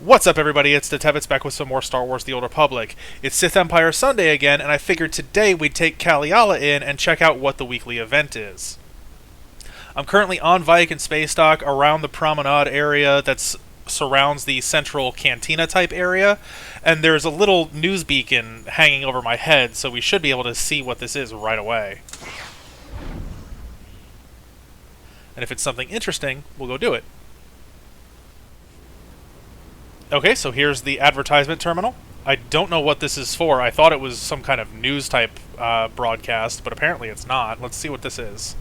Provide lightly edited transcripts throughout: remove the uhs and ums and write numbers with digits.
What's up, everybody? It's the Tebits back with some more Star Wars The Old Republic. It's Sith Empire Sunday again, and I figured today we'd take Kaliala in and check out what the weekly event is. I'm currently on Vyke and Space Dock around the promenade area that surrounds the central cantina type area, and there's a little news beacon hanging over my head, so we should be able to see what this is right away. And if it's something interesting, we'll go do it. Okay, so here's the advertisement terminal. I don't know what this is for. I thought it was some kind of news type broadcast, but apparently it's not. Let's see what this is.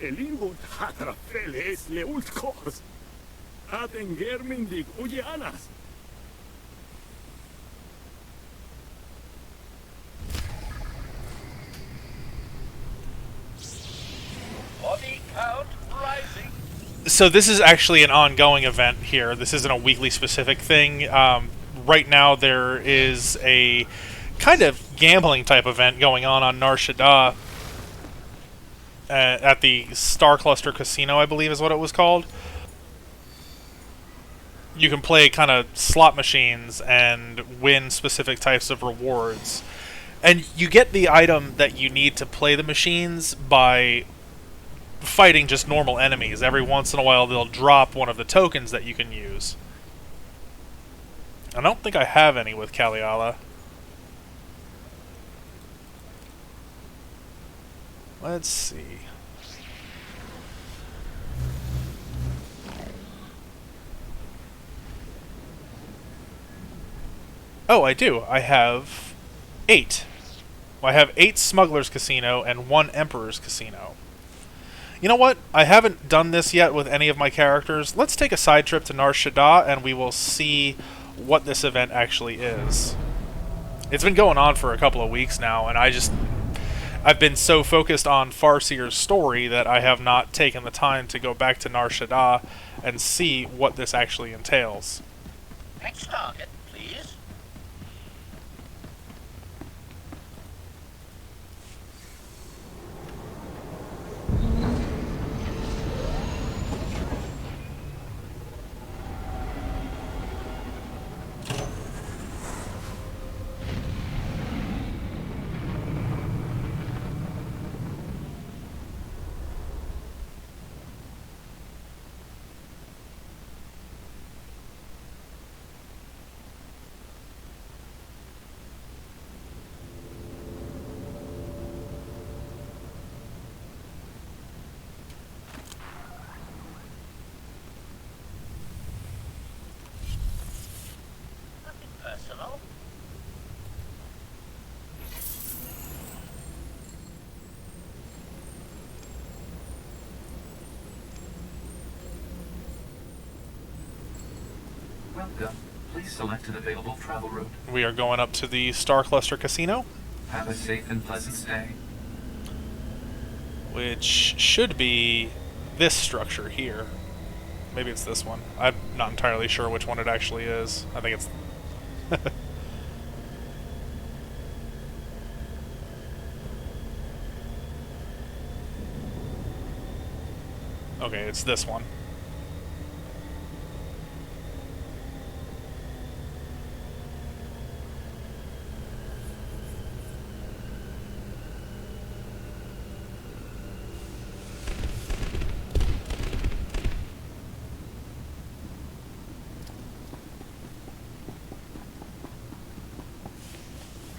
Elingut hatra feles le ultkors. Aten germindig uyanas. Body count rising. So this is actually an ongoing event here. This isn't a weekly specific thing. Right now there is a kind of gambling type event going on Nar Shaddaa. At the Star Cluster Casino, I believe is what it was called. You can play kind of slot machines and win specific types of rewards. And you get the item that you need to play the machines by fighting just normal enemies. Every once in a while they'll drop one of the tokens that you can use. I don't think I have any with Kaliala. Let's see. Oh, I do. I have 8. I have 8 Smuggler's Casino and 1 Emperor's Casino. You know what? I haven't done this yet with any of my characters. Let's take a side trip to Nar Shaddaa and we will see what this event actually is. It's been going on for a couple of weeks now, and I've been so focused on Farseer's story that I have not taken the time to go back to Nar Shaddaa and see what this actually entails. Next target, please. Personal. Welcome. Please select an available travel route. We are going up to the Star Cluster Casino, Have a safe and pleasant stay. which should be this structure here. Maybe it's this one. I'm not entirely sure which one it actually is. I think it's... Okay, it's this one.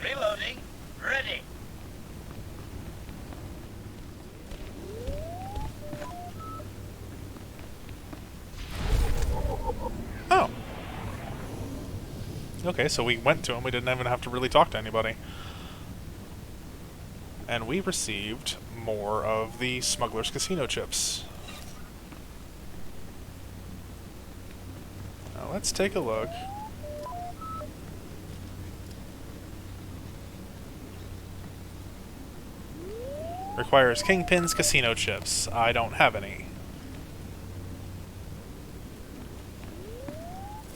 Reloading. Ready. Oh. Okay, so we went to him. We didn't even have to really talk to anybody. And we received more of the Smuggler's Casino chips. Now let's take a look. Requires Kingpin's casino chips. I don't have any.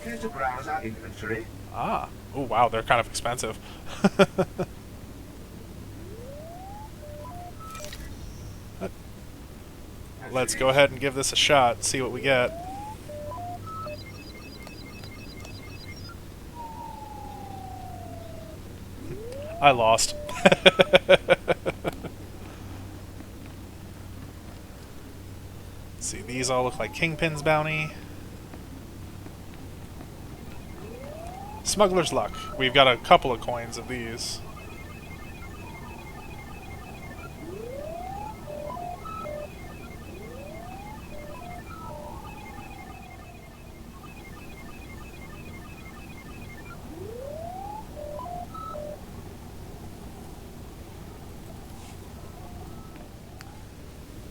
Care to browse our inventory? Ah. Oh, wow, they're kind of expensive. Let's go ahead and give this a shot, see what we get. I lost. Let's see, these all look like Kingpin's bounty. Smuggler's Luck. We've got a couple of coins of these.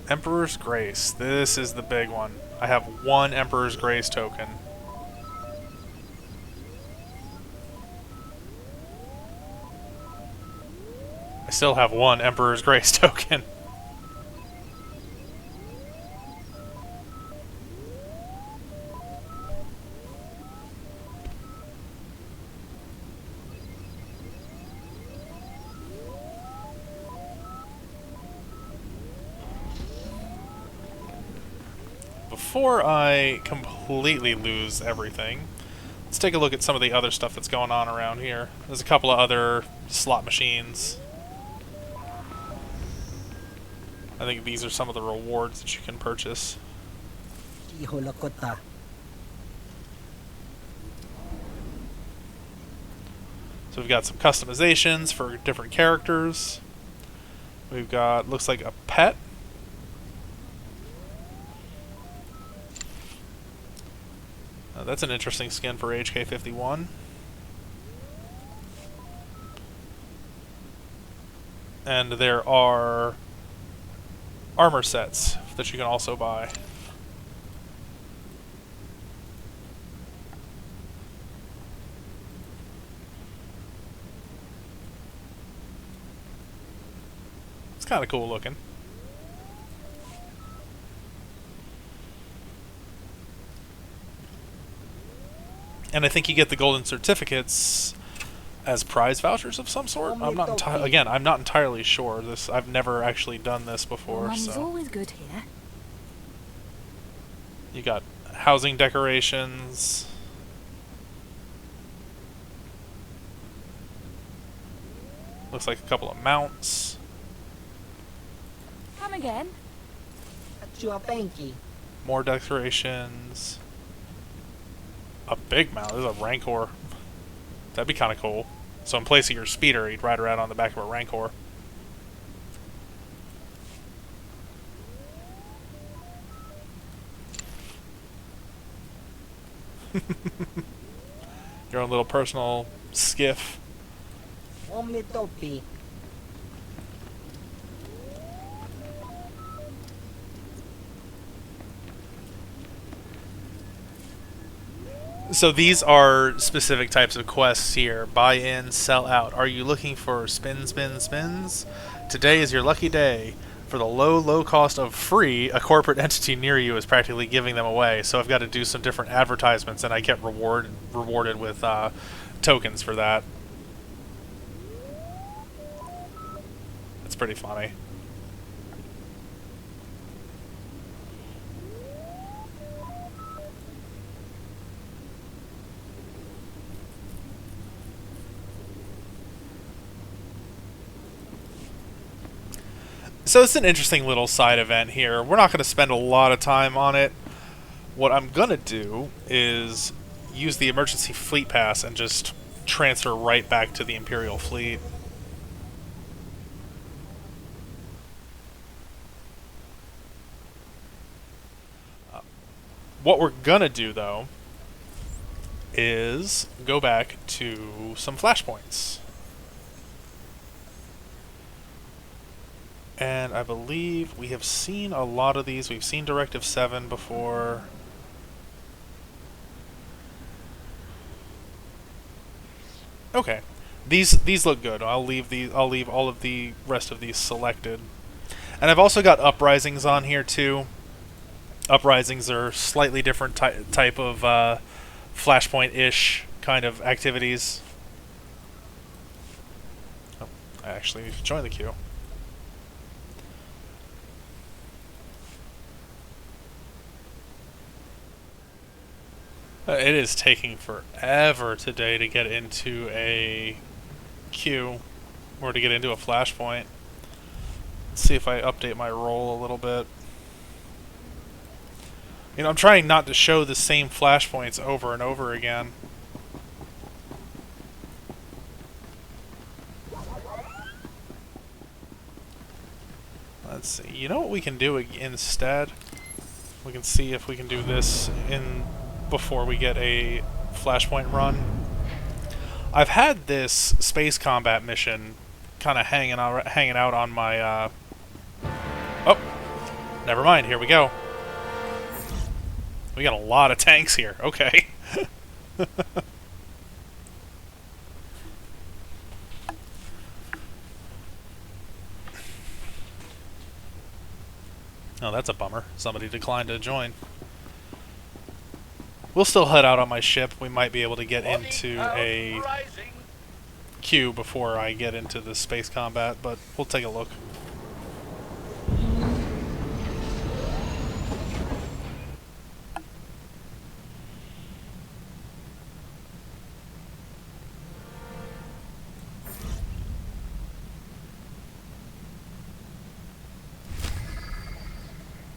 Emperor's Grace. This is the big one. I have one Emperor's Grace token. I still have one Emperor's Grace token. Before I completely lose everything, let's take a look at some of the other stuff that's going on around here. There's a couple of other slot machines. I think these are some of the rewards that you can purchase. So we've got some customizations for different characters. We've got, looks like a pet. That's an interesting skin for HK51. And there are armor sets that you can also buy. It's kind of cool looking. And I think you get the golden certificates as prize vouchers of some sort. I'm not I'm not entirely sure. I've never actually done this before. Money's So always good here. you got housing decorations. Looks like a couple of mounts. Come again. More decorations. A big mount. This is a Rancor. That'd be kind of cool. So in place of your speeder, you'd ride around on the back of a Rancor. Your own little personal skiff. So these are specific types of quests here. Buy in, sell out. Are you looking for spins? Today is your lucky day. For the low cost of free, a corporate entity near you is practically giving them away. So I've got to do some different advertisements, and I get rewarded with tokens for that. It's pretty funny. So it's an interesting little side event here. We're not going to spend a lot of time on it. What I'm going to do is use the emergency fleet pass and just transfer right back to the Imperial fleet. What we're going to do, though, is go back to some flashpoints. And I believe we have seen a lot of these. We've seen Directive 7 before. Okay. These look good. I'll leave all of the rest of these selected. And I've also got uprisings on here too. Uprisings are slightly different type of Flashpoint-ish kind of activities. Oh, I actually need to join the queue. It is taking forever today to get into a queue, or to get into a Flashpoint. Let's see if I update my role a little bit. You know, I'm trying not to show the same Flashpoints over and over again. Let's see. You know what we can do instead? We can see if we can do this in before we get a Flashpoint run. I've had this space combat mission kind of hanging out on my. Oh, never mind. Here we go. We got a lot of tanks here. Okay. Oh, that's a bummer. Somebody declined to join. We'll still head out on my ship. We might be able to get into a queue before I get into the space combat, but we'll take a look.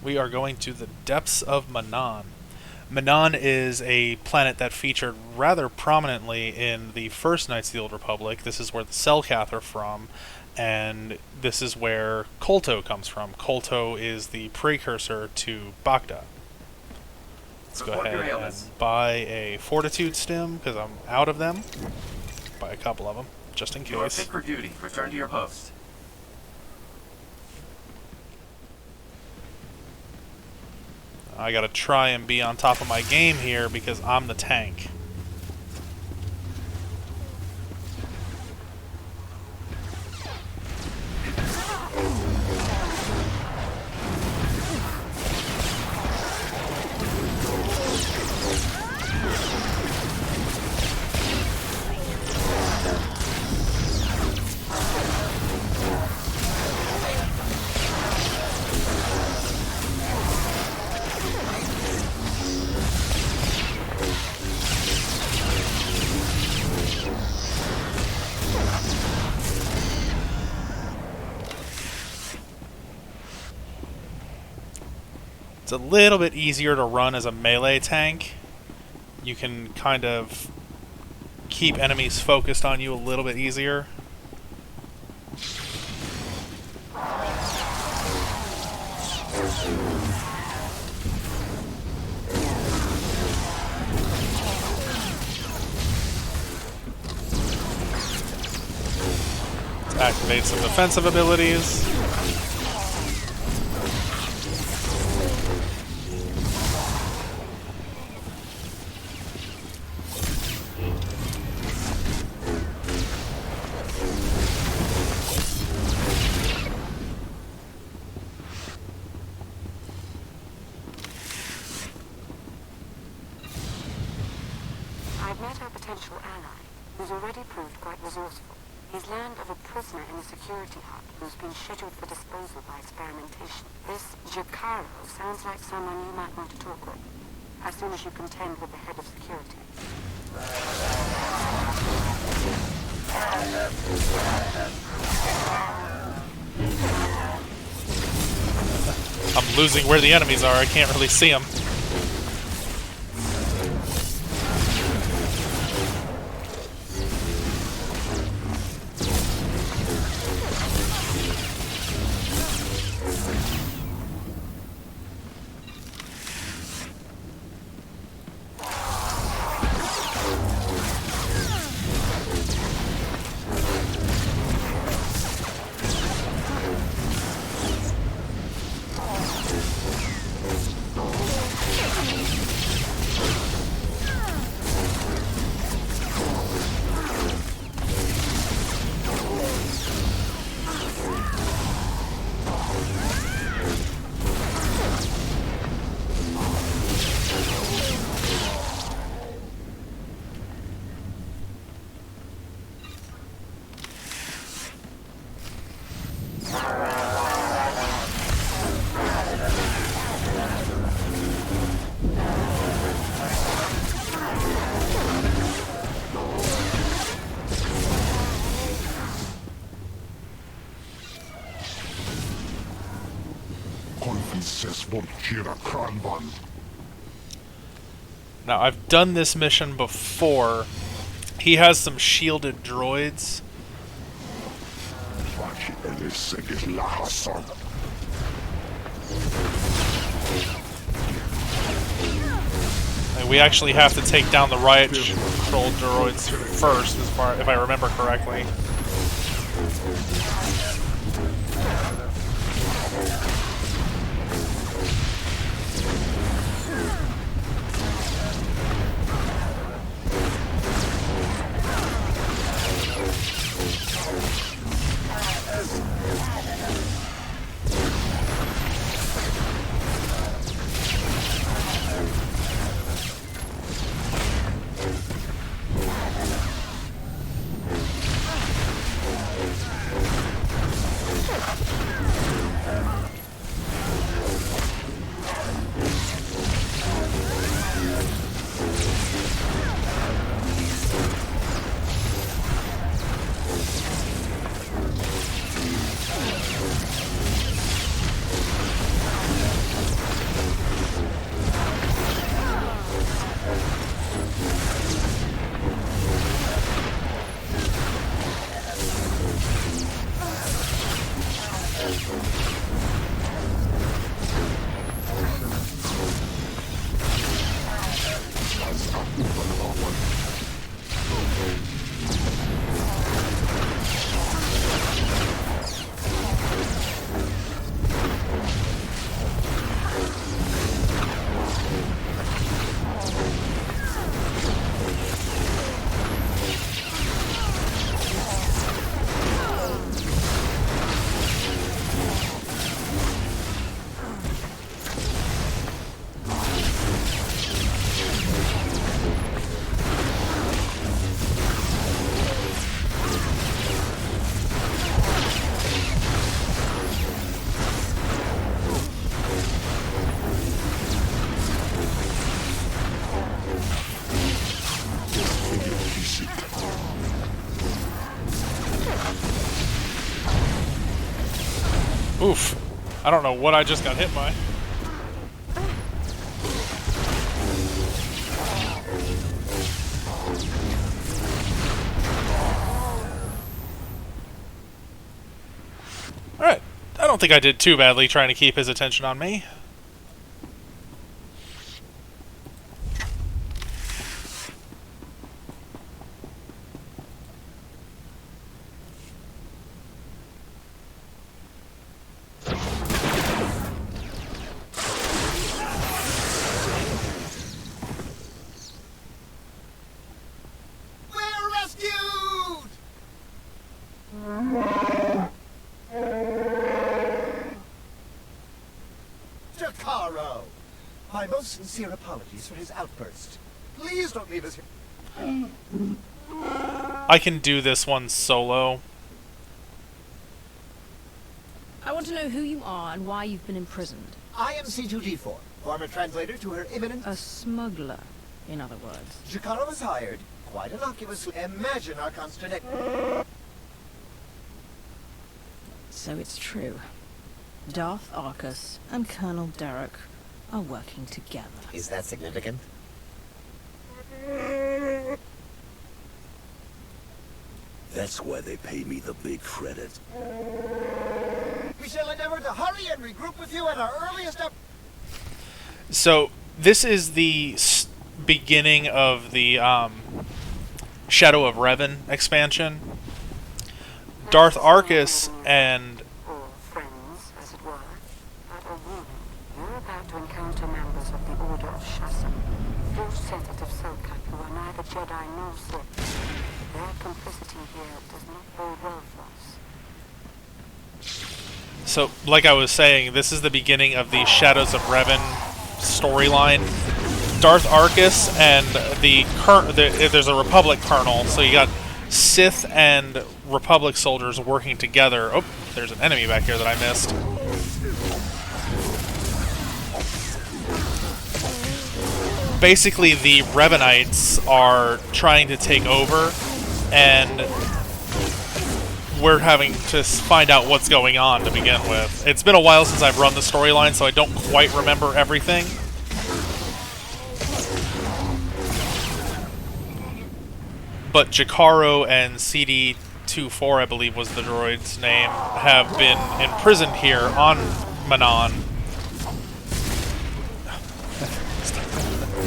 We are going to the depths of Manaan. Manaan is a planet that featured rather prominently in the first Knights of the Old Republic. This is where the Selkath are from, and this is where Kolto comes from. Kolto is the precursor to Baghdad. Let's go ahead and buy a Fortitude Stim, because I'm out of them. Buy a couple of them, just in case. You are fit for duty. Return to your post. I gotta try and be on top of my game here because I'm the tank. It's a little bit easier to run as a melee tank. You can kind of keep enemies focused on you a little bit easier. Let's activate some defensive abilities. I've met a potential ally who's already proved quite resourceful. He's learned of a prisoner in the security hub who's been scheduled for disposal by experimentation. This Jakaro sounds like someone you might want to talk with, as soon as you contend with the head of security. I'm losing where the enemies are. I can't really see them. Now, I've done this mission before. He has some shielded droids. And we actually have to take down the riot-controlled droids first, as far if I remember correctly. Oof. I don't know what I just got hit by. Alright. I don't think I did too badly trying to keep his attention on me. My most sincere apologies for his outburst. Please don't leave us here. I can do this one solo. I want to know who you are and why you've been imprisoned. I am C2D4, former translator to Her Eminence... A smuggler, in other words. Jakara was hired, quite innocuously. Imagine our consternation. So it's true. Darth Arcus and Colonel Derek are working together. Is that significant? That's why they pay me the big credit. We shall endeavor to hurry and regroup with you at our earliest... So, this is the beginning of the Shadow of Revan expansion. Darth Arcus and... friends, as it were, but a warning. You're about to encounter members of the Order of Shassa, huge sensitive Selkite who are neither Jedi nor Sith. Their complicity here does not bode well for us. So, like I was saying, this is the beginning of the Shadows of Revan storyline. Darth Arcus and there's a Republic colonel, so you got Sith and Republic soldiers working together. Oh, there's an enemy back here that I missed. Basically, the Revanites are trying to take over, and we're having to find out what's going on to begin with. It's been a while since I've run the storyline, so I don't quite remember everything. But Jakaro and CD24, I believe was the droid's name, have been imprisoned here on Manaan.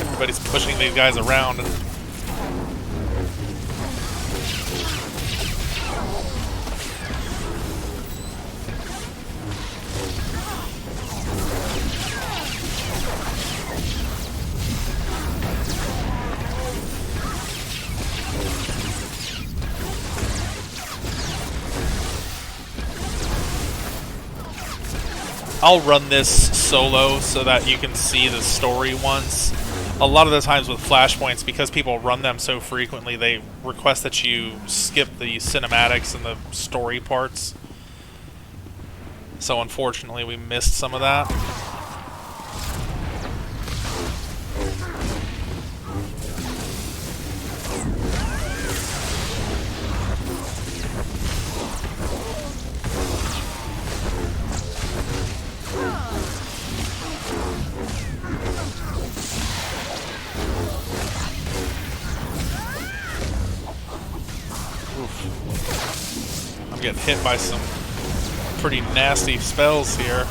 Everybody's pushing these guys around. I'll run this solo so that you can see the story once. A lot of the times with Flashpoints, because people run them so frequently, they request that you skip the cinematics and the story parts. So unfortunately, we missed some of that. Get hit by some pretty nasty spells here.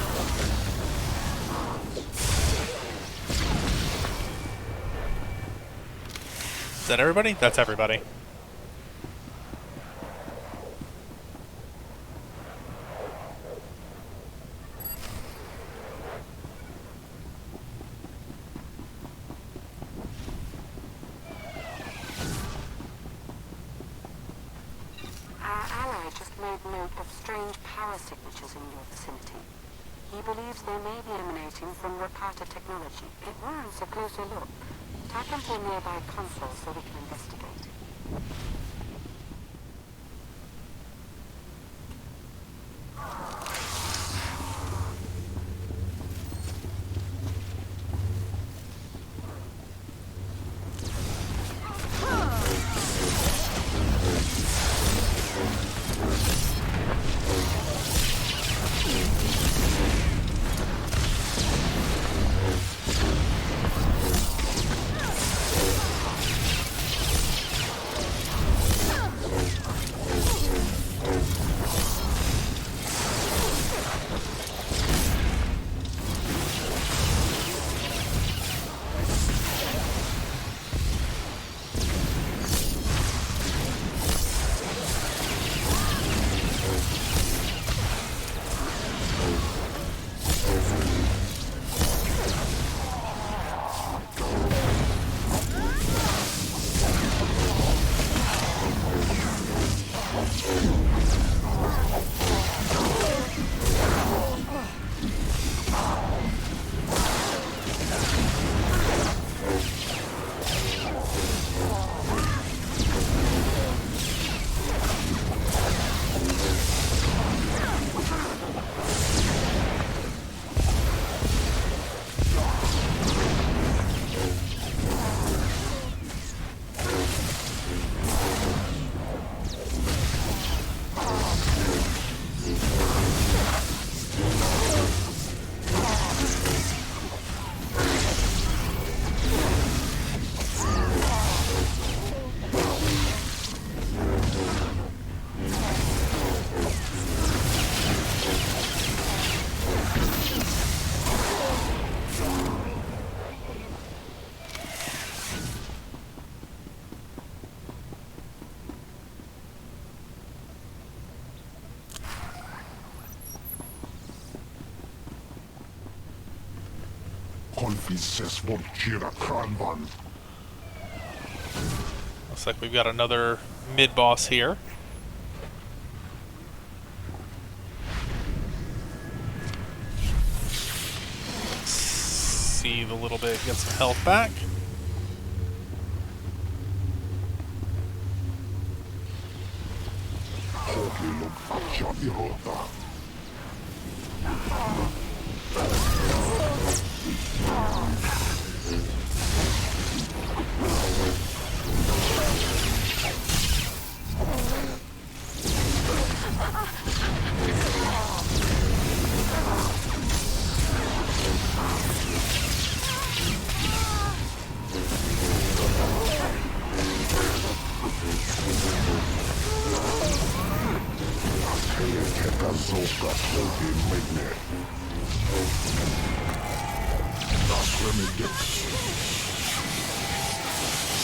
Is that everybody? That's everybody. Signatures in your vicinity. He believes they may be emanating from Rapata technology. It warrants a closer look. Tap into a nearby console so we can investigate. Looks like we've got another mid-boss here. See the little bit, get some health back.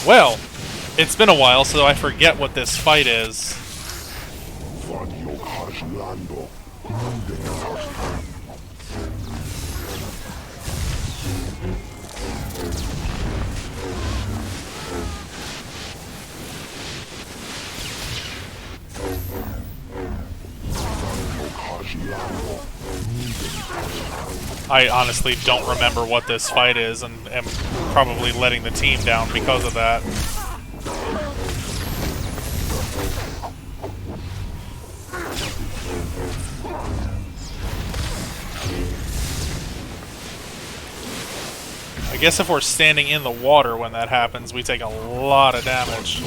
Well, it's been a while, so I forget what this fight is. I honestly don't remember what this fight is, and am probably letting the team down because of that. I guess if we're standing in the water when that happens, we take a lot of damage.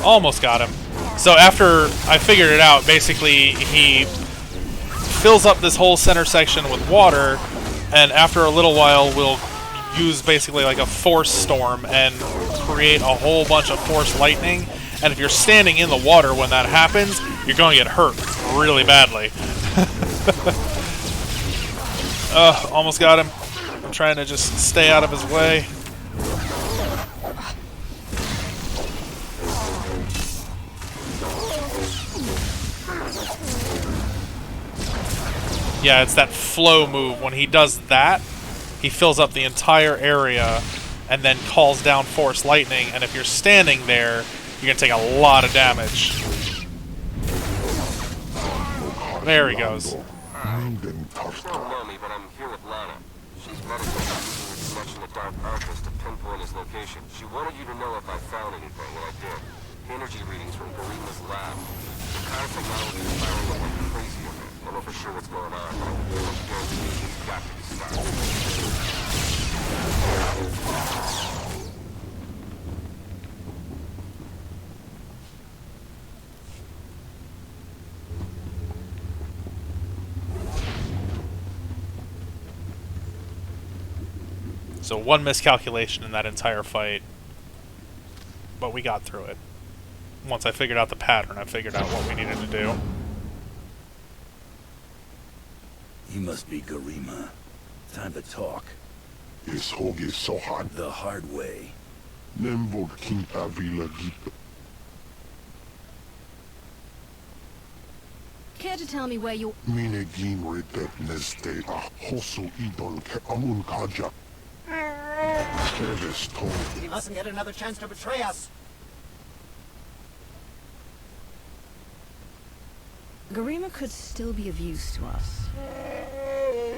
Almost got him. So after I figured it out, basically he fills up this whole center section with water, and after a little while we'll use basically like a force storm and create a whole bunch of force lightning. And if you're standing in the water when that happens, you're going to get hurt really badly. Almost got him. I'm trying to just stay out of his way. Yeah, it's that flow move. When he does that, he fills up the entire area and then calls down force lightning, and if you're standing there, you're going to take a lot of damage. There he goes. You don't know me, but I'm here with Lana. She's meditating using the connection to Darth Arcus to pinpoint his location. She wanted you to know if I found anything, and I did. Energy readings from Garima's lab. The kind of technology is firing up like crazy in there. I don't know for sure what's going on, but I'm guaranteed he's got to be stopped. So one miscalculation in that entire fight, but we got through it. Once I figured out the pattern, I figured out what we needed to do. You must be Garima. Time to talk. The The hard way. Care to tell me where you're... He mustn't get another chance to betray us. Garima could still be of use to us.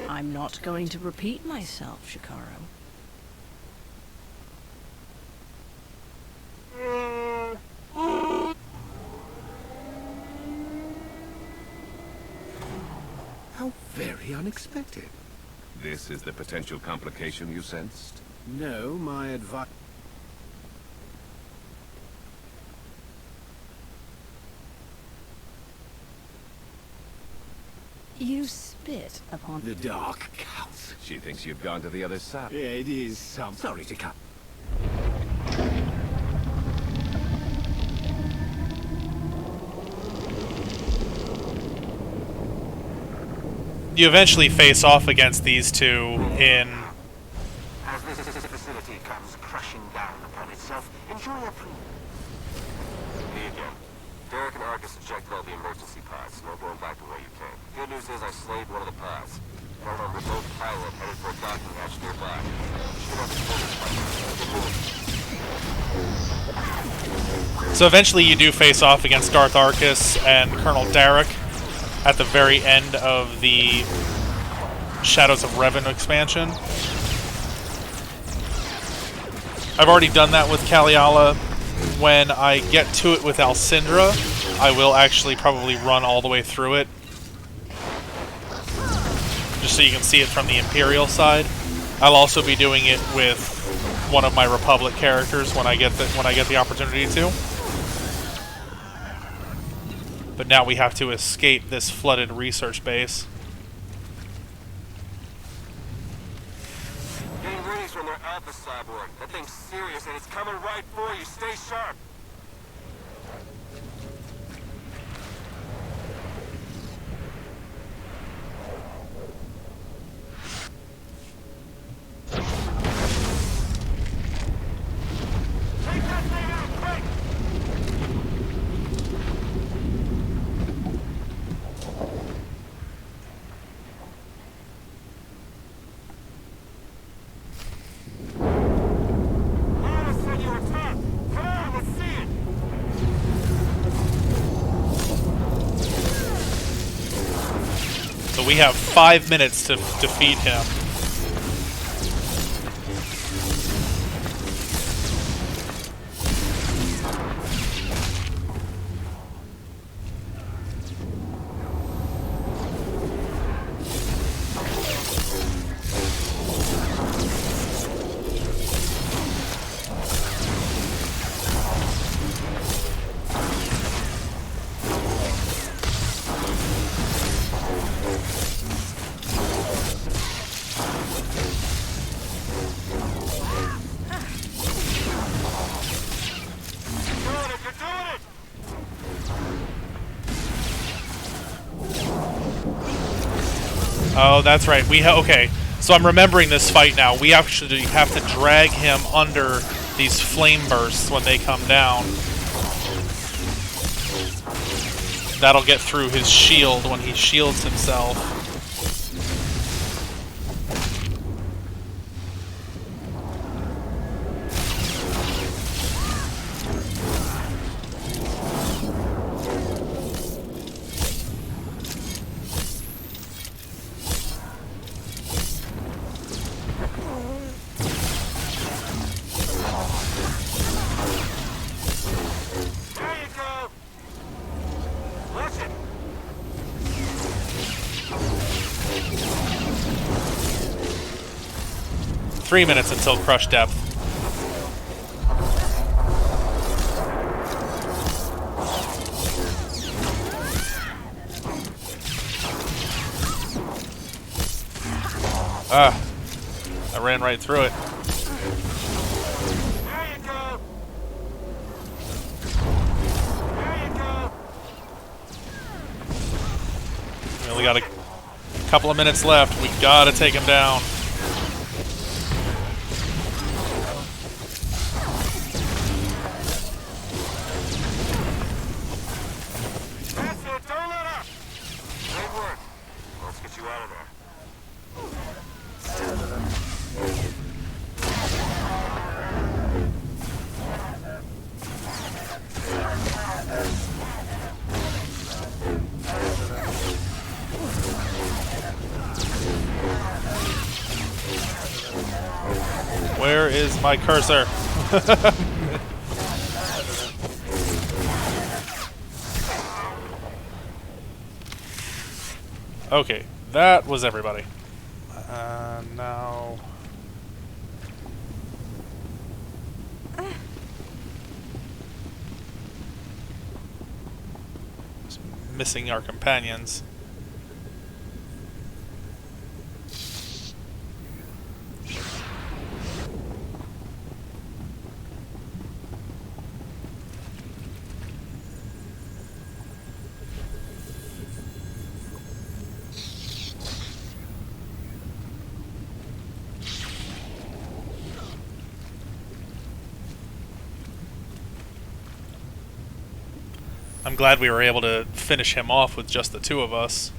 I'm not going to repeat myself, Shikaro. How very unexpected. This is the potential complication you sensed? No, my advice... You spit upon... The Dark Council. She thinks you've gone to the other side. Yeah, it is some... Sorry to cut. You eventually face off against these two in As this facility comes crashing down upon itself, enjoy a Me again. Derek and Argus ejected all the emergency pods. No going back the way you came. Good news is I slayed one of the pods. Found on remote pilot headed for a docking hatch nearby. Should have exploded. So eventually you do face off against Darth Arcus and Colonel Derek at the very end of the Shadows of Revan expansion. I've already done that with Kaliala. When I get to it with Alcindra, I will actually probably run all the way through it, just so you can see it from the Imperial side. I'll also be doing it with one of my Republic characters when I get the opportunity to. But now we have to escape this flooded research base. Getting ready from their Alpha Cyborg. That thing's serious and it's coming right for you. Stay sharp. Take that thing out, quick! So we have 5 minutes to defeat him. Oh, that's right. Okay. So I'm remembering this fight now. We actually have to drag him under these flame bursts when they come down. That'll get through his shield when he shields himself. There you go. Watch it. 3 minutes until crush depth. Ah, I ran right through it. There you go. There you go. We only got a couple of minutes left. We gotta take him down. That's it. Don't let up. Great work. Let's get you out of there. Where is my cursor? Okay, that was everybody. Now... Just missing our companions. I'm glad we were able to finish him off with just the two of us.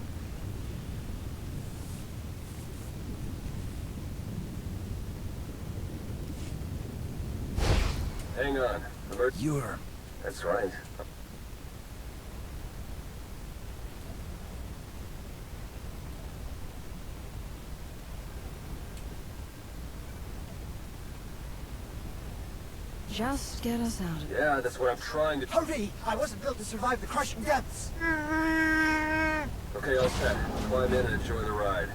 Hang on. You're... That's right. Just get us out of here. Yeah, that's what I'm trying to... Hurry! I wasn't built to survive the crushing depths. Okay, all set. Climb in and enjoy the ride.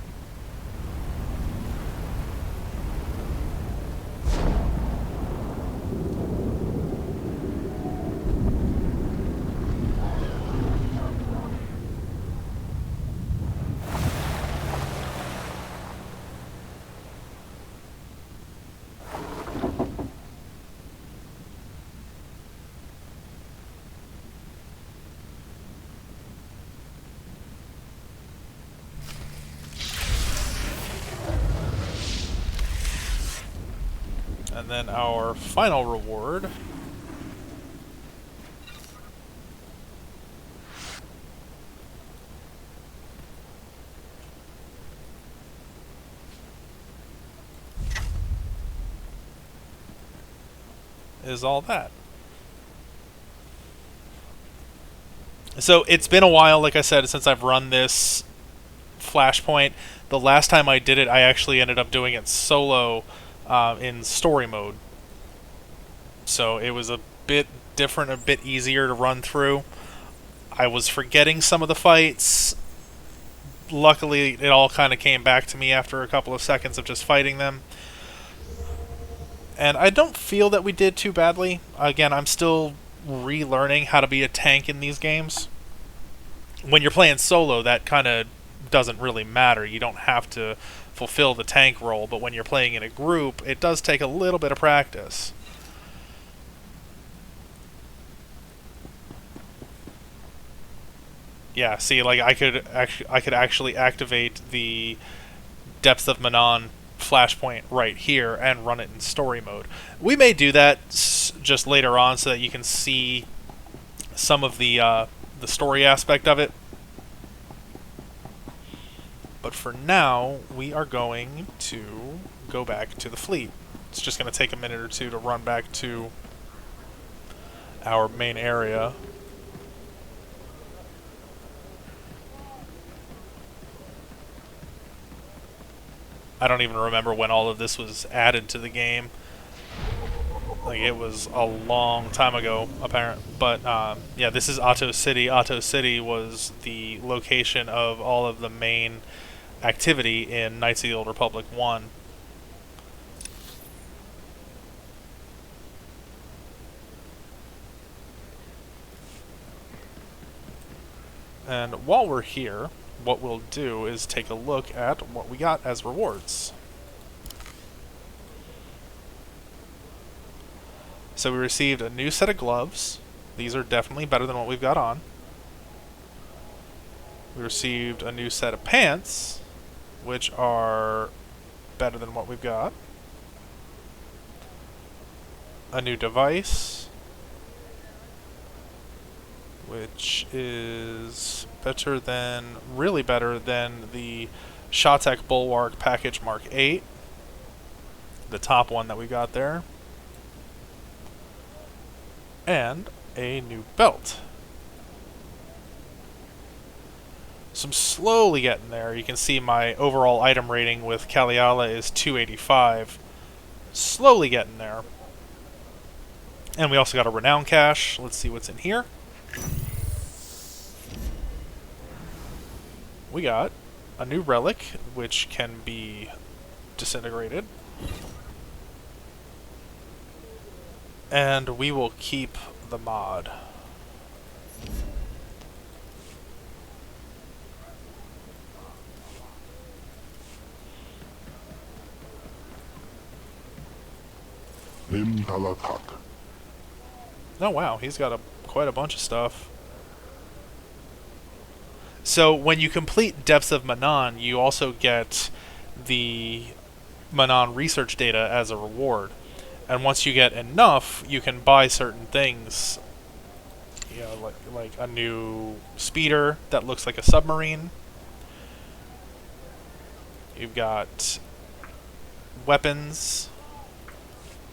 And then our final reward is all that. So it's been a while, like I said, since I've run this Flashpoint. The last time I did it, I actually ended up doing it solo in story mode. So it was a bit different, a bit easier to run through. I was forgetting some of the fights. Luckily, it all kind of came back to me after a couple of seconds of just fighting them. And I don't feel that we did too badly. Again, I'm still relearning how to be a tank in these games. When you're playing solo, that kind of doesn't really matter. You don't have to fulfill the tank role, but when you're playing in a group, it does take a little bit of practice. Yeah, see, like I could actually activate the Depths of Manaan Flashpoint right here and run it in story mode. We may do that just later on so that you can see some of the story aspect of it. But for now, we are going to go back to the fleet. It's just going to take a minute or two to run back to our main area. I don't even remember when all of this was added to the game. Like, it was a long time ago, apparently. But, yeah, this is Otto City. Otto City was the location of all of the main activity in Knights of the Old Republic 1. And while we're here, what we'll do is take a look at what we got as rewards. So we received a new set of gloves. These are definitely better than what we've got on. We received a new set of pants, which are better than what we've got. A new device, which is better than, really better than the Shottek Bulwark Package Mark 8, the top one that we got there. And a new belt. So I'm slowly getting there. You can see my overall item rating with Kaliala is 285. Slowly getting there. And we also got a renown cache. Let's see what's in here. We got a new relic, which can be disintegrated. And we will keep the mod. Oh wow, he's got quite a bunch of stuff. So when you complete Depths of Manaan, you also get the Manaan research data as a reward. And once you get enough, you can buy certain things you know, like a new speeder that looks like a submarine. You've got weapons,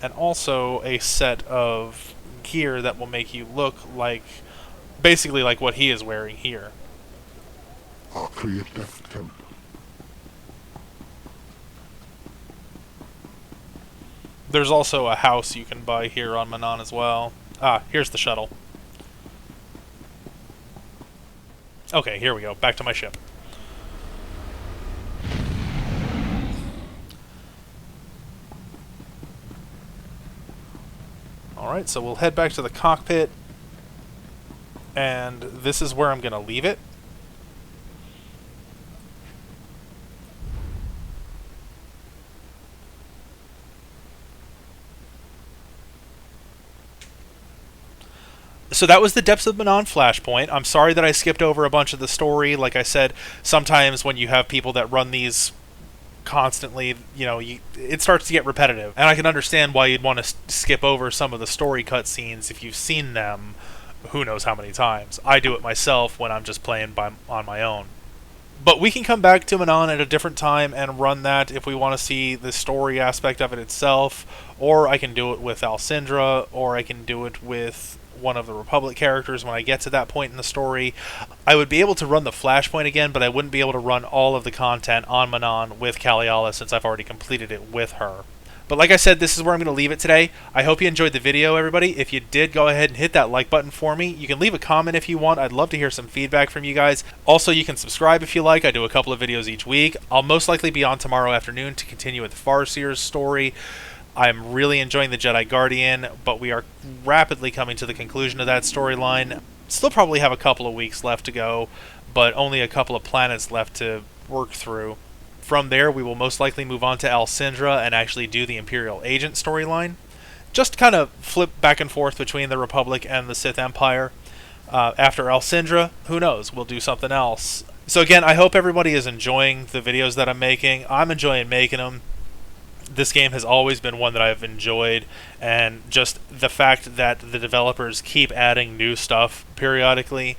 and also a set of gear that will make you look like, basically like what he is wearing here. I'll create that temple. There's also a house you can buy here on Manaan as well. Ah, here's the shuttle. Okay, here we go. Back to my ship. Alright, so we'll head back to the cockpit. And this is where I'm going to leave it. So that was the Depths of Manaan Flashpoint. I'm sorry that I skipped over a bunch of the story. Like I said, sometimes when you have people that run these constantly, you know, it starts to get repetitive. And I can understand why you'd want to skip over some of the story cutscenes if you've seen them who knows how many times. I do it myself when I'm just playing on my own. But we can come back to Manaan at a different time and run that if we want to see the story aspect of it itself. Or I can do it with Alcindra, or I can do it with one of the Republic characters when I get to that point in the story. I would be able to run the Flashpoint again, but I wouldn't be able to run all of the content on Manaan with Kaliala since I've already completed it with her. But like I said, this is where I'm going to leave it today. I hope you enjoyed the video, everybody. If you did, go ahead and hit that like button for me. You can leave a comment if you want. I'd love to hear some feedback from you guys. Also, you can subscribe if you like. I do a couple of videos each week. I'll most likely be on tomorrow afternoon to continue with the Farseer's story. I'm really enjoying the Jedi Guardian, but we are rapidly coming to the conclusion of that storyline. Still probably have a couple of weeks left to go, but only a couple of planets left to work through. From there, we will most likely move on to Alcindra and actually do the Imperial Agent storyline. Just kind of flip back and forth between the Republic and the Sith Empire. After Alcindra, who knows, we'll do something else. So again, I hope everybody is enjoying the videos that I'm making. I'm enjoying making them. This game has always been one that I've enjoyed, and just the fact that the developers keep adding new stuff periodically,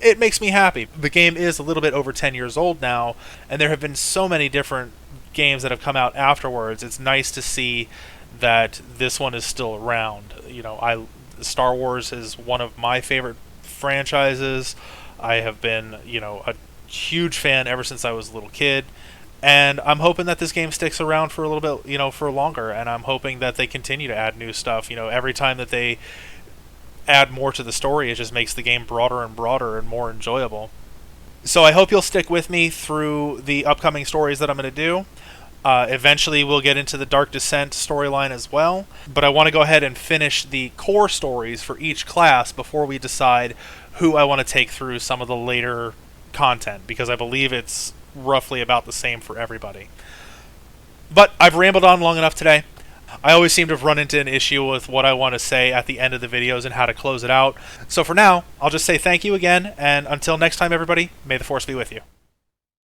it makes me happy. The game is a little bit over 10 years old now, and there have been so many different games that have come out afterwards. It's nice to see that this one is still around. You know, Star Wars is one of my favorite franchises. I have been, you know, a huge fan ever since I was a little kid. And I'm hoping that this game sticks around for a little bit, you know, for longer. And I'm hoping that they continue to add new stuff. You know, every time that they add more to the story, it just makes the game broader and broader and more enjoyable. So I hope you'll stick with me through the upcoming stories that I'm going to do. Eventually we'll get into the Dark Descent storyline as well. But I want to go ahead and finish the core stories for each class before we decide who I want to take through some of the later content. Because I believe it's roughly about the same for everybody. But I've rambled on long enough today. I always seem to have run into an issue with what I want to say at the end of the videos and how to close it out. So for now, I'll just say thank you again, and until next time, everybody, may the Force be with you.